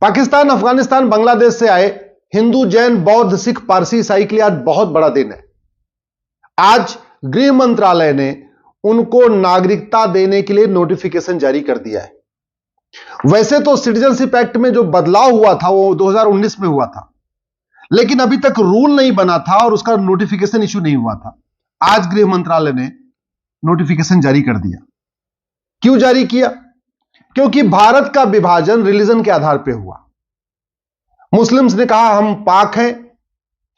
पाकिस्तान, अफगानिस्तान, बांग्लादेश से आए हिंदू, जैन, बौद्ध, सिख, पारसी, ईसाई के लिए आज बहुत बड़ा दिन है। आज गृह मंत्रालय ने उनको नागरिकता देने के लिए नोटिफिकेशन जारी कर दिया है। वैसे तो सिटीजनशिप एक्ट में जो बदलाव हुआ था वो 2019 में हुआ था, लेकिन अभी तक रूल नहीं बना था और उसका नोटिफिकेशन इश्यू नहीं हुआ था। आज गृह मंत्रालय ने नोटिफिकेशन जारी कर दिया। क्यों जारी किया? क्योंकि भारत का विभाजन रिलीजन के आधार पर हुआ। मुस्लिम्स ने कहा हम पाक हैं,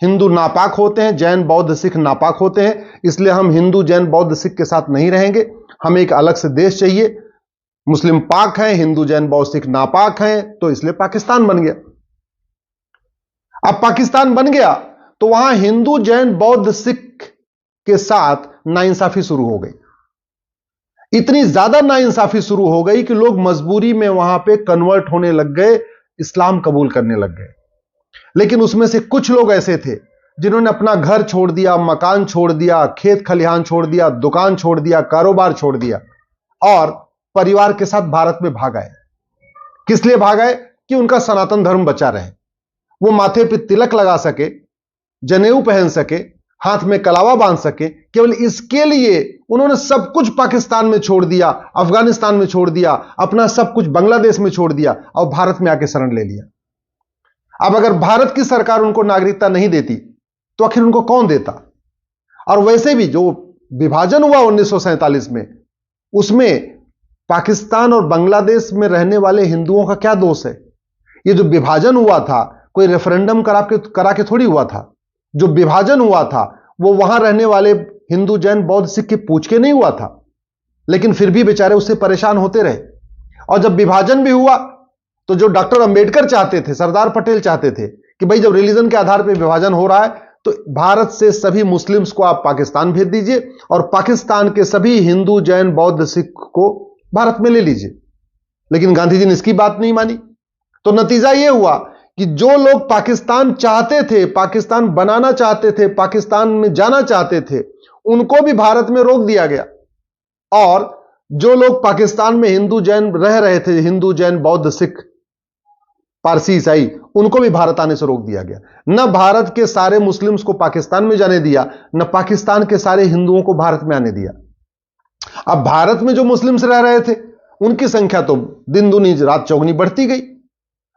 हिंदू नापाक होते हैं, जैन, बौद्ध, सिख नापाक होते हैं, इसलिए हम हिंदू, जैन, बौद्ध, सिख के साथ नहीं रहेंगे, हमें एक अलग से देश चाहिए। मुस्लिम पाक हैं, हिंदू, जैन, बौद्ध, सिख नापाक हैं, तो इसलिए पाकिस्तान बन गया। अब पाकिस्तान बन गया तो वहां हिंदू, जैन, बौद्ध, सिख के साथ नाइंसाफी शुरू हो गई। इतनी ज्यादा नाइंसाफी शुरू हो गई कि लोग मजबूरी में वहां पे कन्वर्ट होने लग गए, इस्लाम कबूल करने लग गए। लेकिन उसमें से कुछ लोग ऐसे थे जिन्होंने अपना घर छोड़ दिया, मकान छोड़ दिया, खेत खलिहान छोड़ दिया, दुकान छोड़ दिया, कारोबार छोड़ दिया और परिवार के साथ भारत में भाग आए। किस लिए भाग आए? कि उनका सनातन धर्म बचा रहे, वो माथे पे तिलक लगा सके, जनेऊ पहन सके, हाथ में कलावा बांध सके। केवल इसके लिए उन्होंने सब कुछ पाकिस्तान में छोड़ दिया, अफगानिस्तान में छोड़ दिया, अपना सब कुछ बांग्लादेश में छोड़ दिया और भारत में आके शरण ले लिया। अब अगर भारत की सरकार उनको नागरिकता नहीं देती तो आखिर उनको कौन देता? और वैसे भी जो विभाजन हुआ 1947 में, उसमें पाकिस्तान और बांग्लादेश में रहने वाले हिंदुओं का क्या दोष है? ये जो विभाजन हुआ था कोई रेफरेंडम करा के थोड़ी हुआ था। जो विभाजन हुआ था वो वहां रहने वाले हिंदू, जैन, बौद्ध, सिख के पूछ के नहीं हुआ था, लेकिन फिर भी बेचारे उससे परेशान होते रहे। और जब विभाजन भी हुआ तो जो डॉक्टर अंबेडकर चाहते थे, सरदार पटेल चाहते थे कि भाई जब रिलीजन के आधार पर विभाजन हो रहा है तो भारत से सभी मुस्लिम्स को आप पाकिस्तान भेज दीजिए और पाकिस्तान के सभी हिंदू, जैन, बौद्ध, सिख को भारत में ले लीजिए। लेकिन गांधी जी ने इसकी बात नहीं मानी। तो नतीजा यह हुआ कि जो लोग पाकिस्तान चाहते थे, पाकिस्तान बनाना चाहते थे, पाकिस्तान में जाना चाहते थे, उनको भी भारत में रोक दिया गया। और जो लोग पाकिस्तान में हिंदू, जैन रह रहे थे, हिंदू, जैन, बौद्ध, सिख, पारसी, ईसाई, उनको भी भारत आने से रोक दिया गया। न भारत के सारे मुस्लिम्स को पाकिस्तान में जाने दिया, न पाकिस्तान के सारे हिंदुओं को भारत में आने दिया। अब भारत में जो मुस्लिम्स रह रहे थे उनकी संख्या तो दिन दूनी रात चौगनी बढ़ती गई।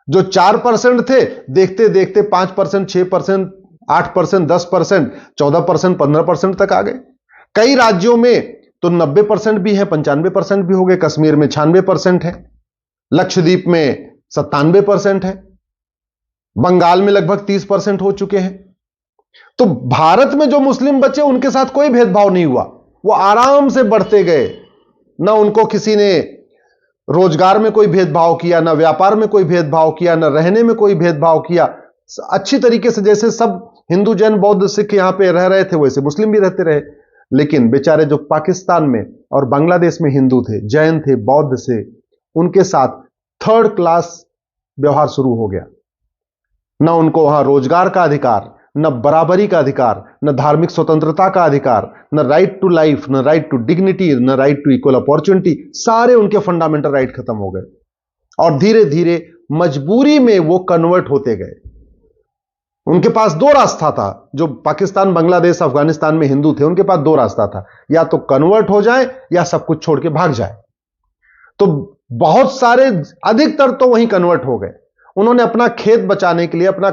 जो 4% थे, देखते देखते 5%, 6%, 8%, 10%, 14%, 15% तक आ गए। कई राज्यों में तो 90% भी है, 95% भी हो गए। कश्मीर में 96% है, लक्षद्वीप में 97% है, बंगाल में लगभग 30% हो चुके हैं। तो भारत में जो मुस्लिम बचे उनके साथ कोई भेदभाव नहीं हुआ, वो आराम से बढ़ते गए। ना उनको किसी ने रोजगार में कोई भेदभाव किया, ना व्यापार में कोई भेदभाव किया, ना रहने में कोई भेदभाव किया। अच्छी तरीके से जैसे सब हिंदू, जैन, बौद्ध, सिख यहां पे रह रहे थे वैसे मुस्लिम भी रहते रहे। लेकिन बेचारे जो पाकिस्तान में और बांग्लादेश में हिंदू थे, जैन थे, बौद्ध से, उनके साथ थर्ड क्लास व्यवहार शुरू हो गया। ना उनको वहां रोजगार का अधिकार, न बराबरी का अधिकार, न धार्मिक स्वतंत्रता का अधिकार, न राइट टू लाइफ, न राइट टू डिग्निटी, न राइट टू इक्वल अपॉर्चुनिटी। सारे उनके फंडामेंटल राइट खत्म हो गए और धीरे धीरे मजबूरी में वो कन्वर्ट होते गए। उनके पास दो रास्ता था। जो पाकिस्तान, बांग्लादेश, अफगानिस्तान में हिंदू थे उनके पास दो रास्ता था, या तो कन्वर्ट हो जाए या सब कुछ छोड़ के भाग जाए। तो बहुत सारे, अधिकतर तो वहीं कन्वर्ट हो गए। उन्होंने अपना खेत बचाने के लिए, अपना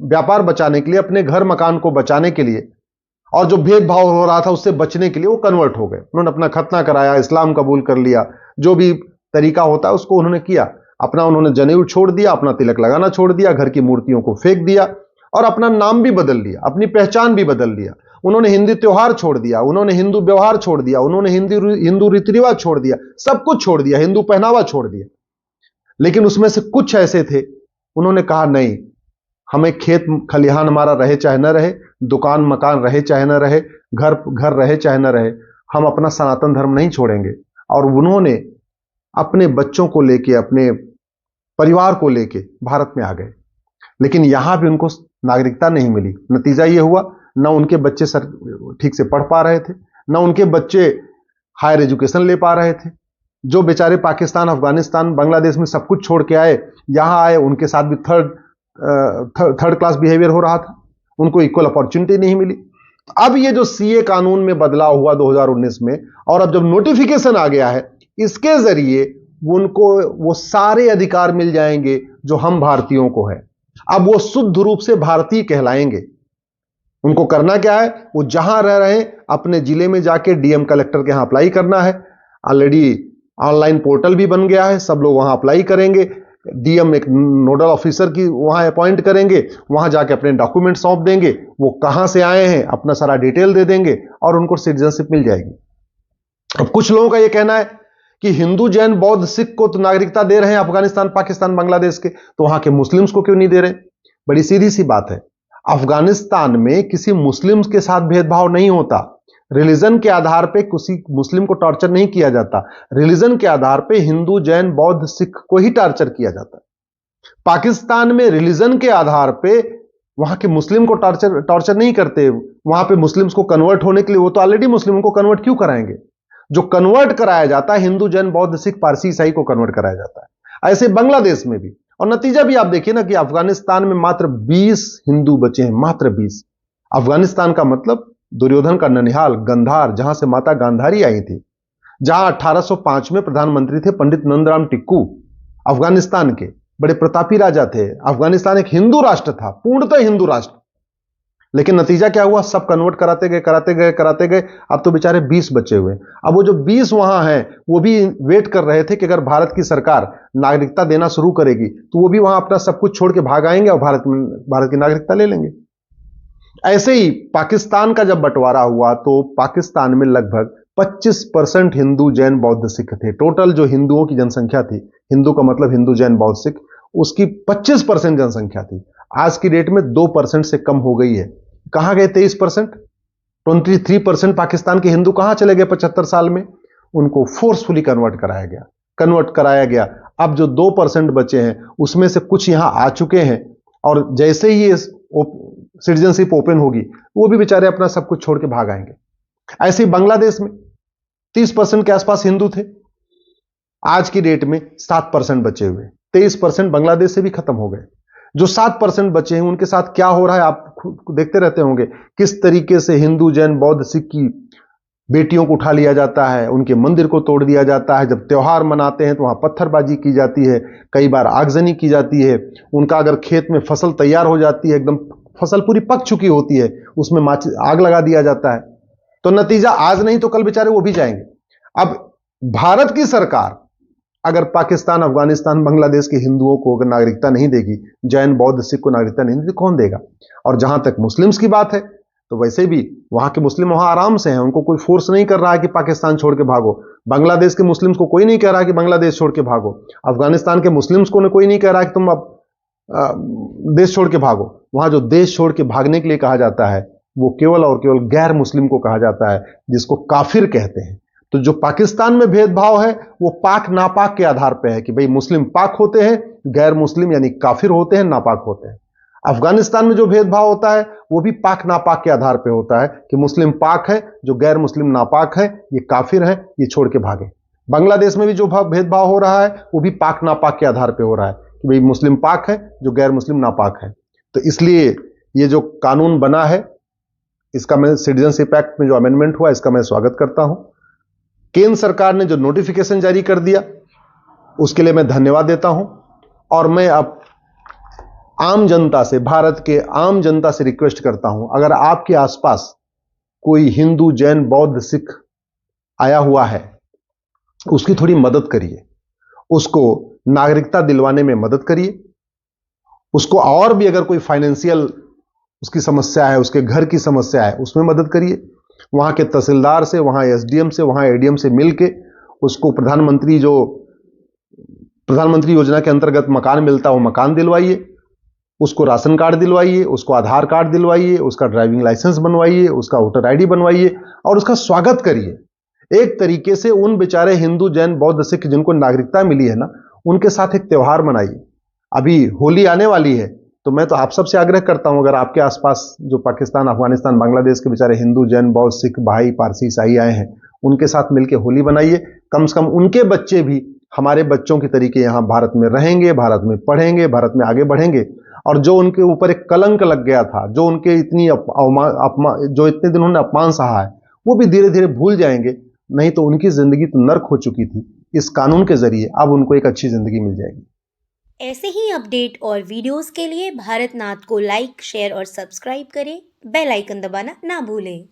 व्यापार बचाने के लिए, अपने घर मकान को बचाने के लिए और जो भेदभाव हो रहा था उससे बचने के लिए वो कन्वर्ट हो गए। उन्होंने अपना खतना कराया, इस्लाम कबूल कर लिया, जो भी तरीका होता है उसको उन्होंने किया। अपना उन्होंने जनेऊ छोड़ दिया, अपना तिलक लगाना छोड़ दिया, घर की मूर्तियों को फेंक दिया और अपना नाम भी बदल लिया, अपनी पहचान भी बदल लिया। उन्होंने हिंदी त्योहार छोड़ दिया, उन्होंने हिंदू व्यवहार छोड़ दिया, उन्होंने हिंदू रीति रिवाज छोड़ दिया, सब कुछ छोड़ दिया, हिंदू पहनावा छोड़ दिया। लेकिन उसमें से कुछ ऐसे थे, उन्होंने कहा नहीं, हमें खेत खलिहान हमारा रहे चाहे न रहे, दुकान मकान रहे चाहे न रहे, घर रहे चाहे न रहे, हम अपना सनातन धर्म नहीं छोड़ेंगे। और उन्होंने अपने बच्चों को लेके, अपने परिवार को लेके भारत में आ गए। लेकिन यहां भी उनको नागरिकता नहीं मिली। नतीजा यह हुआ, ना उनके बच्चे ठीक से पढ़ पा रहे थे, ना उनके बच्चे हायर एजुकेशन ले पा रहे थे। जो बेचारे पाकिस्तान, अफगानिस्तान, बांग्लादेश में सब कुछ छोड़ के आए, यहां आए, उनके साथ भी थर्ड क्लास बिहेवियर हो रहा था, उनको इक्वल अपॉर्चुनिटी नहीं मिली। अब ये जो सीए कानून में बदलाव हुआ 2019 में, और अब जब नोटिफिकेशन आ गया है, इसके जरिए उनको वो सारे अधिकार मिल जाएंगे जो हम भारतीयों को है। अब वो शुद्ध रूप से भारतीय कहलाएंगे। उनको करना क्या है, वो जहां रह रहे हैं अपने जिले में जाके डीएम कलेक्टर के यहां अप्लाई करना है। ऑलरेडी ऑनलाइन पोर्टल भी बन गया है, सब लोग वहां अप्लाई करेंगे। डीएम एक नोडल ऑफिसर की वहां अपॉइंट करेंगे, वहां जाके अपने डॉक्यूमेंट सौंप देंगे, वो कहां से आए हैं अपना सारा डिटेल दे देंगे और उनको सिटीजनशिप मिल जाएगी। अब कुछ लोगों का यह कहना है कि हिंदू, जैन, बौद्ध, सिख को तो नागरिकता दे रहे हैं अफगानिस्तान, पाकिस्तान, बांग्लादेश के, तो वहां के मुस्लिम्स को क्यों नहीं दे रहे? बड़ी सीधी सी बात है, अफगानिस्तान में किसी मुस्लिम के साथ भेदभाव नहीं होता। रिलीजन के आधार पे किसी मुस्लिम को टॉर्चर नहीं किया जाता। रिलीजन के आधार पे हिंदू, जैन, बौद्ध, सिख को ही टॉर्चर किया जाता है। पाकिस्तान में रिलीजन के आधार पे वहां के मुस्लिम को टॉर्चर नहीं करते। वहां पे मुस्लिम्स को कन्वर्ट होने के लिए, वो तो ऑलरेडी मुस्लिम को कन्वर्ट क्यों कराएंगे? जो कन्वर्ट कराया जाता है हिंदू, जैन, बौद्ध, सिख, पारसी, ईसाई को कन्वर्ट कराया जाता है। ऐसे बांग्लादेश में भी, और नतीजा भी आप देखिए ना कि अफगानिस्तान में मात्र 20 हिंदू बचे हैं, मात्र 20। अफगानिस्तान का मतलब दुर्योधन का ननिहाल, गंधार, जहां से माता गांधारी आई थी, जहां 1805 में प्रधानमंत्री थे पंडित नंदराम टिक्कू, अफगानिस्तान के बड़े प्रतापी राजा थे। अफगानिस्तान एक हिंदू राष्ट्र था, पूर्णतः हिंदू राष्ट्र। लेकिन नतीजा क्या हुआ, सब कन्वर्ट कराते गए। अब तो बेचारे 20 बचे हुए। अब वो जो 20 वहां हैं, वो भी वेट कर रहे थे कि अगर भारत की सरकार नागरिकता देना शुरू करेगी तो वो भी वहां अपना सब कुछ छोड़ के भाग आएंगे और भारत की नागरिकता ले लेंगे। ऐसे ही पाकिस्तान का जब बंटवारा हुआ तो पाकिस्तान में लगभग 25% हिंदू, जैन, बौद्ध, सिख थे। टोटल जो हिंदुओं की जनसंख्या थी, हिंदू का मतलब हिंदू, जैन, बौद्ध, सिख, उसकी 25% जनसंख्या थी। आज की डेट में 2% से कम हो गई है। कहां गए 23%? 23% पाकिस्तान के हिंदू कहां चले गए 75 साल में? उनको फोर्सफुली कन्वर्ट कराया गया। अब जो 2% बचे हैं उसमें से कुछ यहां आ चुके हैं, और जैसे ही सिटीजनशिप ओपन होगी वो भी बेचारे अपना सब कुछ छोड़ के भाग आएंगे। ऐसे ही बांग्लादेश में 30% के आसपास हिंदू थे, आज की डेट में 7% बचे हुए। 23% बांग्लादेश से भी खत्म हो गए। जो 7% बचे हैं उनके साथ क्या हो रहा है आप देखते रहते होंगे, किस तरीके से हिंदू, जैन, बौद्ध, सिख की बेटियों को उठा लिया जाता है, उनके मंदिर को तोड़ दिया जाता है। जब त्योहार मनाते हैं तो वहां पत्थरबाजी की जाती है, कई बार आगजनी की जाती है। उनका अगर खेत में फसल तैयार हो जाती है, एकदम फसल पूरी पक चुकी होती है, उसमें आग लगा दिया जाता है। तो नतीजा आज नहीं तो कल बेचारे वो भी जाएंगे। अब भारत की सरकार अगर पाकिस्तान, अफगानिस्तान, बांग्लादेश के हिंदुओं को अगर नागरिकता नहीं देगी, जैन, बौद्ध, सिख को नागरिकता नहीं देगी, कौन देगा? और जहां तक मुस्लिम्स की बात है तो वैसे भी वहां के मुस्लिम वहां आराम से हैं, उनको कोई फोर्स नहीं कर रहा है कि पाकिस्तान छोड़ के भागो। बांग्लादेश के मुस्लिम्स को कोई नहीं कह रहा है कि बांग्लादेश छोड़ के भागो। अफगानिस्तान के मुस्लिम्स को कोई नहीं कह रहा है कि तुम अब देश छोड़ के भागो। वहां जो देश छोड़ के भागने के लिए कहा जाता है वो केवल और केवल गैर मुस्लिम को कहा जाता है, जिसको काफिर कहते हैं। तो जो पाकिस्तान में भेदभाव है वो पाक नापाक के आधार पर है कि भाई मुस्लिम पाक होते हैं, गैर मुस्लिम यानी काफिर होते हैं, नापाक होते हैं। अफगानिस्तान में जो भेदभाव होता है वो भी पाक नापाक के आधार पर होता है कि मुस्लिम पाक है, जो गैर मुस्लिम नापाक है, ये काफिर है, ये छोड़ के भागे। बांग्लादेश में भी जो भेदभाव हो रहा है वो भी पाक नापाक के आधार पर हो रहा है कि भाई मुस्लिम पाक है, जो गैर मुस्लिम नापाक है। तो इसलिए ये जो कानून बना है, इसका मैं सिटीजनशिप एक्ट में जो अमेंडमेंट हुआ इसका मैं स्वागत करता हूं। केंद्र सरकार ने जो नोटिफिकेशन जारी कर दिया उसके लिए मैं धन्यवाद देता हूं। और मैं अब आम जनता से, भारत के आम जनता से रिक्वेस्ट करता हूं, अगर आपके आसपास कोई हिंदू, जैन, बौद्ध, सिख आया हुआ है, उसकी थोड़ी मदद करिए, उसको नागरिकता दिलवाने में मदद करिए, उसको और भी अगर कोई फाइनेंशियल उसकी समस्या है, उसके घर की समस्या है, उसमें मदद करिए। वहां के तहसीलदार से, वहां एसडीएम से, वहां एडीएम से मिलके उसको प्रधानमंत्री योजना के अंतर्गत मकान मिलता है वो मकान दिलवाइए, उसको राशन कार्ड दिलवाइए, उसको आधार कार्ड दिलवाइए, उसका ड्राइविंग लाइसेंस बनवाइए, उसका वोटर आईडी बनवाइए और उसका स्वागत करिए। एक तरीके से उन बेचारे हिंदू, जैन, बौद्ध, सिख जिनको नागरिकता मिली है ना, उनके साथ एक त्योहार मनाइए। अभी होली आने वाली है, तो मैं तो आप सबसे आग्रह करता हूं, अगर आपके आसपास जो पाकिस्तान, अफगानिस्तान, बांग्लादेश के बेचारे हिंदू, जैन, बौद्ध, सिख भाई, पारसी, ईसाई आए हैं, उनके साथ मिलकर होली बनाइए। कम से कम उनके बच्चे भी हमारे बच्चों के तरीके यहाँ भारत में रहेंगे, भारत में पढ़ेंगे, भारत में आगे बढ़ेंगे। और जो उनके ऊपर एक कलंक लग गया था, जो उनके इतनी जो इतने दिन उन्होंने अपमान सहा है, वो भी धीरे धीरे भूल जाएंगे। नहीं तो उनकी जिंदगी तो नर्क हो चुकी थी। इस कानून के जरिए अब उनको एक अच्छी जिंदगी मिल जाएगी। ऐसे ही अपडेट और वीडियोस के लिए भारत नाथ को लाइक, शेयर और सब्सक्राइब करें। बेल आइकन दबाना ना भूलें।